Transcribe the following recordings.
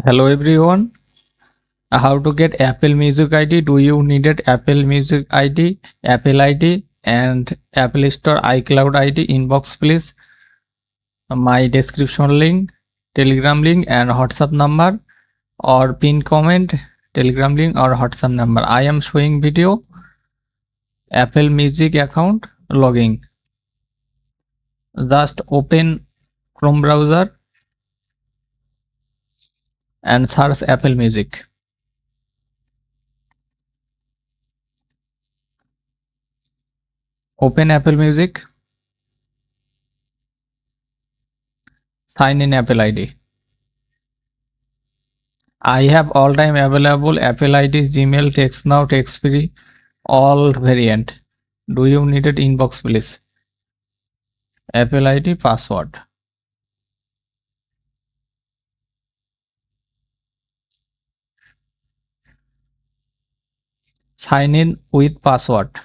Hello everyone. How to get Apple Music ID? Do you needed Apple Music ID, Apple ID, and Apple Store iCloud ID? Inbox please. My description link, Telegram link, and WhatsApp number, or pin comment, Telegram link or WhatsApp number. I am showing video Apple Music account logging. Just open Chrome browser and search Apple Music. Open Apple Music. Sign in Apple ID. I have all time available Apple ID, Gmail, text now, text free, all variant. Do you need it? Inbox please. Apple ID password. Sign in with password.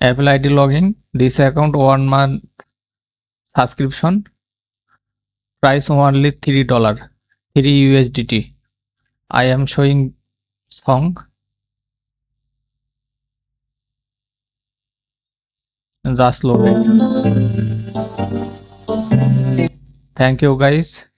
Apple ID login. This account 1 month subscription. Price only $3. 3 USDT. I am showing song. Just load it. Thank you guys.